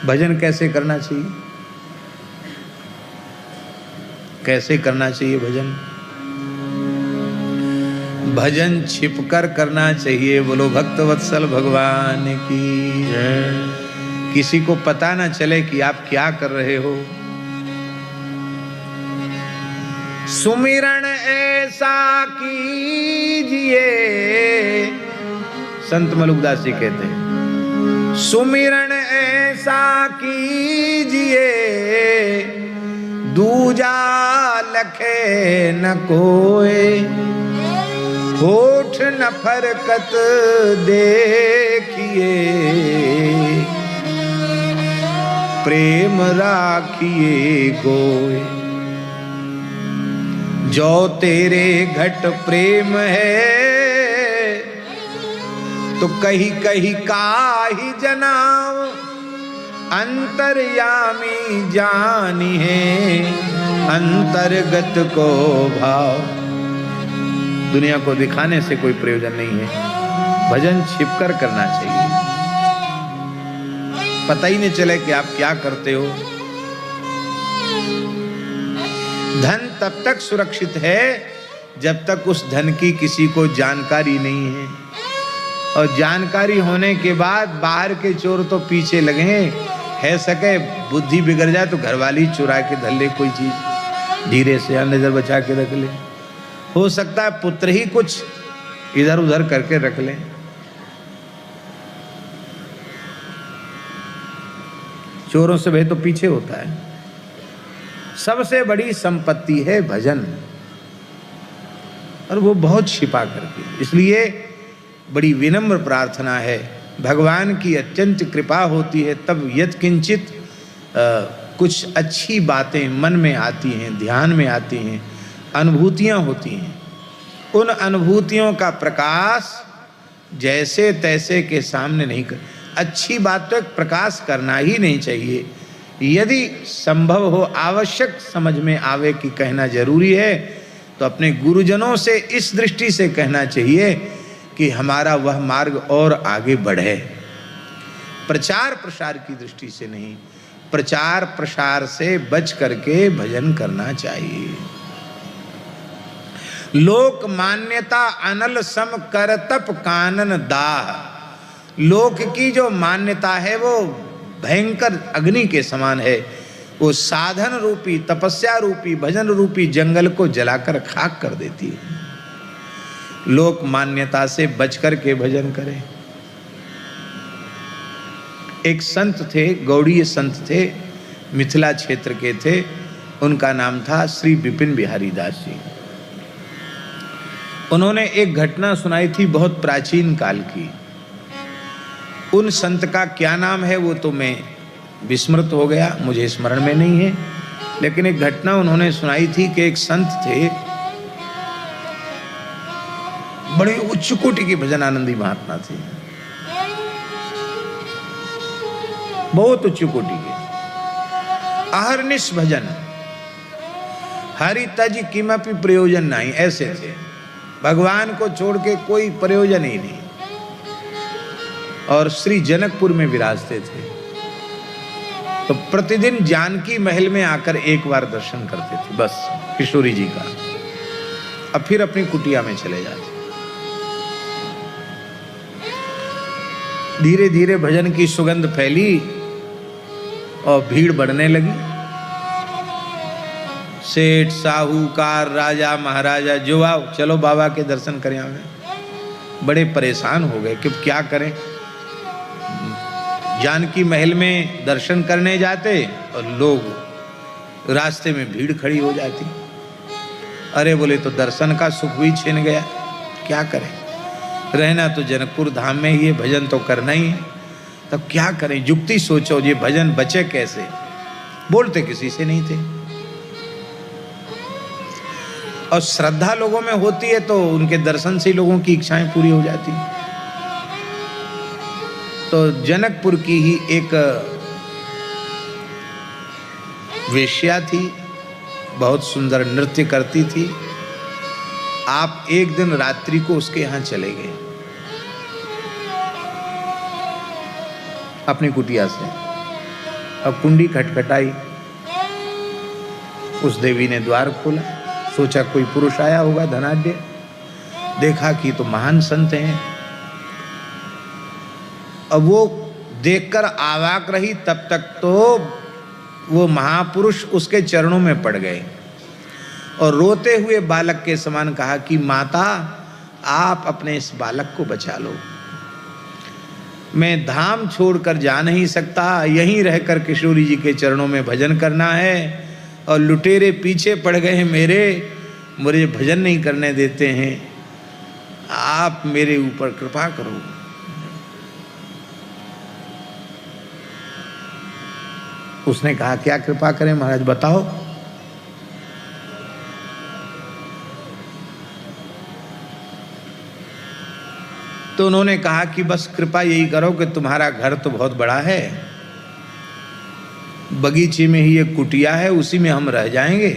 भजन कैसे करना चाहिए? कैसे करना चाहिए भजन? भजन छिपकर करना चाहिए। बोलो भक्त वत्सल भगवान की जय। किसी को पता ना चले कि आप क्या कर रहे हो। सुमिरन ऐसा कीजिए, संत मलुकदास जी कहते हैं, सुमिरन ऐसा कीजिए दूजा लखे न कोय, होठ न फरकत देखिए प्रेम राखिए गोय। जो तेरे घट प्रेम है तो कही कही काहि जनाव, अंतर्यामी जानी है अंतर्गत को भाव। दुनिया को दिखाने से कोई प्रयोजन नहीं है, भजन छिपकर करना चाहिए। पता ही नहीं चले कि आप क्या करते हो। धन तब तक सुरक्षित है जब तक उस धन की किसी को जानकारी नहीं है, और जानकारी होने के बाद बाहर के चोर तो पीछे लगे है सके बुद्धि बिगड़ जाए तो घरवाली चुरा के धर ले कोई चीज, धीरे से नजर बचा के रख ले। हो सकता है पुत्र ही कुछ इधर उधर करके रख ले। चोरों से भय तो पीछे होता है। सबसे बड़ी संपत्ति है भजन, और वो बहुत छिपा करके। इसलिए बड़ी विनम्र प्रार्थना है, भगवान की अत्यंत कृपा होती है तब यत्किंचित कुछ अच्छी बातें मन में आती हैं, ध्यान में आती हैं, अनुभूतियाँ होती हैं। उन अनुभूतियों का प्रकाश जैसे तैसे के सामने नहीं कर, अच्छी बात तो प्रकाश करना ही नहीं चाहिए। यदि संभव हो, आवश्यक समझ में आवे कि कहना जरूरी है, तो अपने गुरुजनों से इस दृष्टि से कहना चाहिए कि हमारा वह मार्ग और आगे बढ़े। प्रचार प्रसार की दृष्टि से नहीं, प्रचार प्रसार से बच करके भजन करना चाहिए। लोक मान्यता अनल सम करतप कानन दाह। लोक की जो मान्यता है वो भयंकर अग्नि के समान है, वो साधन रूपी, तपस्या रूपी, भजन रूपी जंगल को जलाकर खाक कर देती है। लोक मान्यता से बचकर के भजन करें। एक संत थे, गौड़ीय संत थे, मिथिला क्षेत्र के थे, उनका नाम था श्री विपिन बिहारी दास जी। उन्होंने एक घटना सुनाई थी बहुत प्राचीन काल की। उन संत का क्या नाम है वो तो मैं विस्मृत हो गया, मुझे स्मरण में नहीं है, लेकिन एक घटना उन्होंने सुनाई थी कि एक संत थे, बड़े उच्च कोटि के भजन आनंदी महात्मा थे, बहुत उच्च कोटि के, अहर्निश भजन, हरि तज किमपि प्रयोजन नहीं, ऐसे थे। भगवान को छोड़ के कोई प्रयोजन ही नहीं। और श्री जनकपुर में विराजते थे, तो प्रतिदिन जानकी महल में आकर एक बार दर्शन करते थे, बस किशोरी जी का, अब फिर अपनी कुटिया में चले जाते। धीरे धीरे भजन की सुगंध फैली और भीड़ बढ़ने लगी। सेठ, साहूकार, राजा, महाराजा जो आओ, चलो बाबा के दर्शन करें। हमें बड़े परेशान हो गए कि क्या करें। जानकी महल में दर्शन करने जाते और लोग रास्ते में भीड़ खड़ी हो जाती। अरे बोले तो दर्शन का सुख भी छिन गया, क्या करें। रहना तो जनकपुर धाम में ही है, भजन तो करना ही है, तब क्या करें। युक्ति सोचो, ये भजन बचे कैसे। बोलते किसी से नहीं थे, और श्रद्धा लोगों में होती है तो उनके दर्शन से लोगों की इच्छाएं पूरी हो जाती। तो जनकपुर की ही एक वेश्या थी, बहुत सुंदर नृत्य करती थी। आप एक दिन रात्रि को उसके यहां चले गए अपनी कुटिया से। अब कुंडी खटखटाई, उस देवी ने द्वार खोला, सोचा कोई पुरुष आया होगा धनाढ्य, देखा कि तो महान संत हैं। अब वो देखकर आवाक रही, तब तक तो वो महापुरुष उसके चरणों में पड़ गए और रोते हुए बालक के समान कहा कि माता, आप अपने इस बालक को बचा लो, मैं धाम छोड़कर जा नहीं सकता, यहीं रहकर किशोरी जी के चरणों में भजन करना है, और लुटेरे पीछे पड़ गए हैं मेरे, मुझे भजन नहीं करने देते हैं, आप मेरे ऊपर कृपा करो। उसने कहा क्या कृपा करें महाराज, बताओ। तो उन्होंने कहा कि बस कृपा यही करो कि तुम्हारा घर तो बहुत बड़ा है, बगीचे में ही एक कुटिया है, उसी में हम रह जाएंगे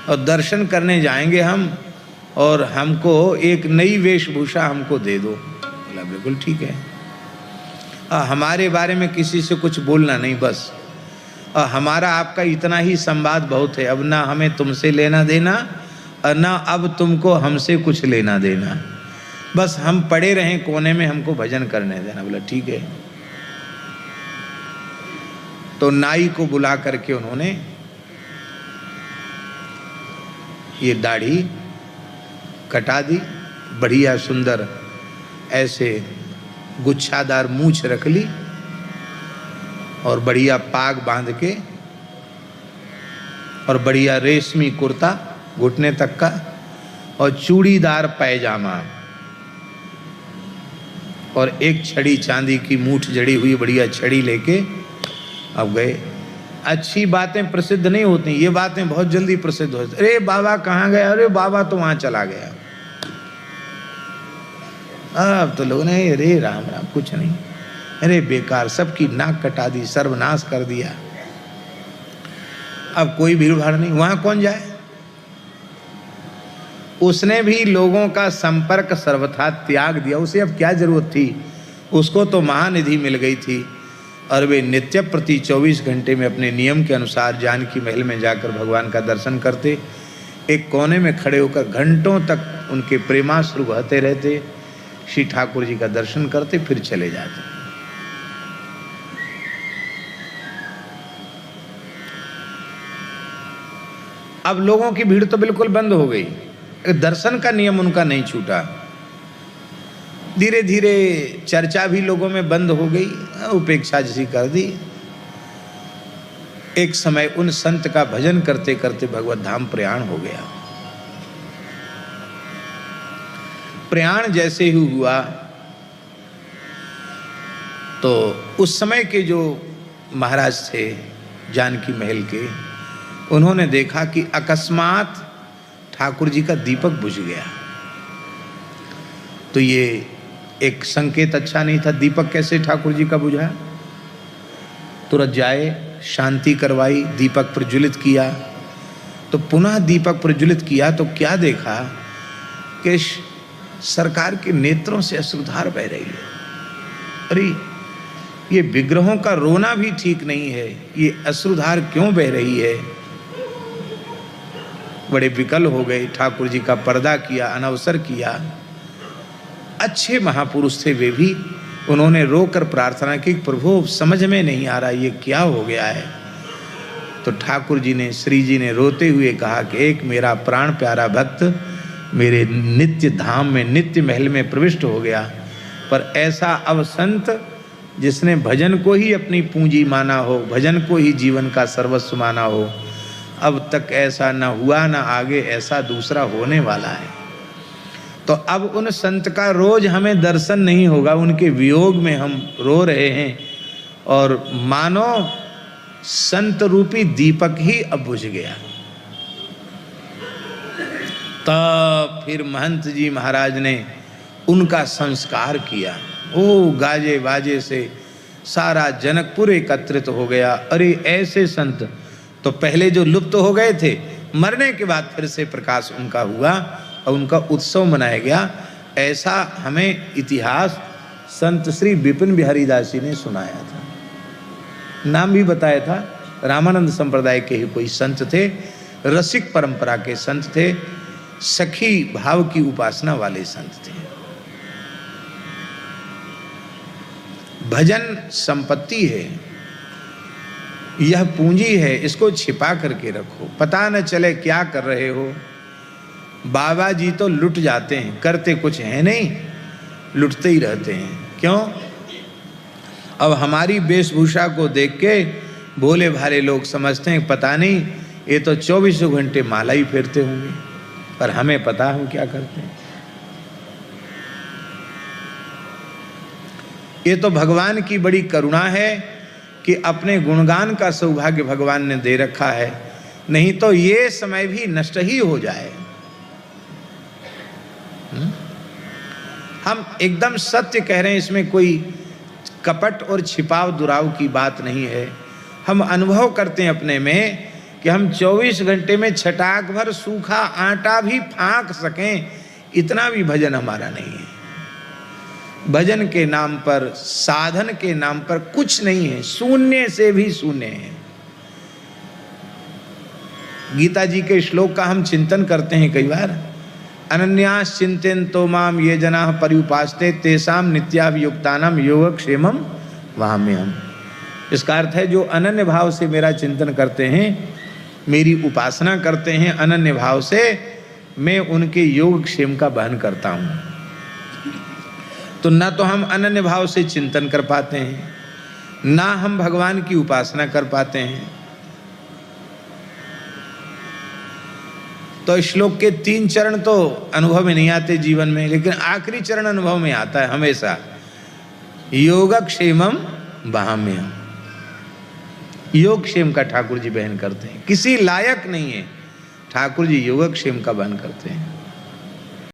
और दर्शन करने जाएंगे हम, और हमको एक नई वेशभूषा हमको दे दो। बोला बिल्कुल ठीक है, हमारे बारे में किसी से कुछ बोलना नहीं, बस हमारा आपका इतना ही संवाद बहुत है, अब ना हमें तुमसे लेना देना और ना अब तुमको हमसे कुछ लेना देना, बस हम पड़े रहें कोने में, हमको भजन करने देना। बोला ठीक है। तो नाई को बुला करके उन्होंने ये दाढ़ी कटा दी, बढ़िया सुंदर ऐसे गुच्छादार मूछ रख ली और बढ़िया पाग बांध के और बढ़िया रेशमी कुर्ता घुटने तक का और चूड़ीदार पैजामा और एक छड़ी चांदी की मूठ जड़ी हुई बढ़िया छड़ी लेके अब गए। अच्छी बातें प्रसिद्ध नहीं होती, ये बातें बहुत जल्दी प्रसिद्ध होती। अरे बाबा कहाँ गया, अरे बाबा तो वहां चला गया। अब तो लोग ने अरे राम राम, कुछ नहीं, अरे बेकार, सबकी नाक कटा दी, सर्वनाश कर दिया, अब कोई भीड़ भाड़ नहीं, वहां कौन जाए। उसने भी लोगों का संपर्क सर्वथा त्याग दिया, उसे अब क्या जरूरत थी, उसको तो महानिधि मिल गई थी और वे नित्य प्रति 24 घंटे में अपने नियम के अनुसार जानकी महल में जाकर भगवान का दर्शन करते, एक कोने में खड़े होकर घंटों तक उनके प्रेमाश्रु बहते रहते, श्री ठाकुर जी का दर्शन करते, फिर चले जाते। अब लोगों की भीड़ तो बिल्कुल बंद हो गई, दर्शन का नियम उनका नहीं छूटा। धीरे धीरे चर्चा भी लोगों में बंद हो गई, उपेक्षा जैसी कर दी। एक समय उन संत का भजन करते करते भगवत धाम प्रयाण हो गया। प्रयाण जैसे ही हुआ तो उस समय के जो महाराज थे जानकी महल के, उन्होंने देखा कि अकस्मात ठाकुर जी का दीपक बुझ गया। तो ये एक संकेत अच्छा नहीं था। दीपक कैसे ठाकुर जी का बुझा? तुरंत जाए, शांति करवाई, दीपक प्रज्वलित किया। तो पुनः दीपक प्रज्वलित किया तो क्या देखा कि सरकार के नेत्रों से अश्रुधार बह रही है। अरे ये विग्रहों का रोना भी ठीक नहीं है, ये अश्रुधार क्यों बह रही है? बड़े विकल हो गए, ठाकुर जी का पर्दा किया, अनवसर किया। अच्छे महापुरुष थे वे भी, उन्होंने रोकर प्रार्थना की, प्रभु समझ में नहीं आ रहा ये क्या हो गया है। तो ठाकुर जी ने, श्री जी ने रोते हुए कहा कि एक मेरा प्राण प्यारा भक्त मेरे नित्य धाम में, नित्य महल में प्रविष्ट हो गया, पर ऐसा अवसंत जिसने भजन को ही अपनी पूंजी माना हो, भजन को ही जीवन का सर्वस्व माना हो, अब तक ऐसा न हुआ, न आगे ऐसा दूसरा होने वाला है। तो अब उन संत का रोज हमें दर्शन नहीं होगा, उनके वियोग में हम रो रहे हैं और मानो संत रूपी दीपक ही अब बुझ गया। तब फिर महंत जी महाराज ने उनका संस्कार किया। ओ गाजे बाजे से सारा जनकपुर एकत्रित हो गया। अरे ऐसे संत तो पहले जो लुप्त हो गए थे, मरने के बाद फिर से प्रकाश उनका हुआ और उनका उत्सव मनाया गया। ऐसा हमें इतिहास संत श्री विपिन बिहारी दास जी ने सुनाया था। नाम भी बताया था, रामानंद संप्रदाय के ही कोई संत थे, रसिक परंपरा के संत थे, सखी भाव की उपासना वाले संत थे। भजन संपत्ति है, यह पूंजी है, इसको छिपा करके रखो, पता न चले क्या कर रहे हो। बाबा जी तो लुट जाते हैं, करते कुछ है नहीं, लुटते ही रहते हैं। क्यों? अब हमारी वेशभूषा को देख के भोले भाले लोग समझते हैं पता नहीं ये तो 24 घंटे माला ही फेरते होंगे, पर हमें पता हम क्या करते हैं। ये तो भगवान की बड़ी करुणा है कि अपने गुणगान का सौभाग्य भगवान ने दे रखा है, नहीं तो ये समय भी नष्ट ही हो जाए। हम एकदम सत्य कह रहे हैं, इसमें कोई कपट और छिपाव दुराव की बात नहीं है। हम अनुभव करते हैं अपने में कि हम 24 घंटे में छटाक भर सूखा आटा भी फाँक सकें, इतना भी भजन हमारा नहीं है। भजन के नाम पर, साधन के नाम पर कुछ नहीं है, शून्य से भी शून्य है। गीता जी के श्लोक का हम चिंतन करते हैं कई बार, अनन्यास चिंतयन्तो माम ये जनाः पर्युपासते तेषां नित्याभियुक्तानां योगक्षेमं वहाम्यहम्। इसका अर्थ है जो अनन्य भाव से मेरा चिंतन करते हैं, मेरी उपासना करते हैं अनन्य भाव से, मैं उनके योगक्षेम का वहन करता हूँ। तो ना तो हम अनन्य भाव से चिंतन कर पाते हैं, ना हम भगवान की उपासना कर पाते हैं। तो श्लोक के 3 चरण तो अनुभव में नहीं आते जीवन में, लेकिन आखिरी चरण अनुभव में आता है हमेशा, योगक्षेमम वहाम्यहम्। योगक्षेम का ठाकुर जी बहन करते हैं, किसी लायक नहीं है, ठाकुर जी योगक्षेम का बहन करते हैं।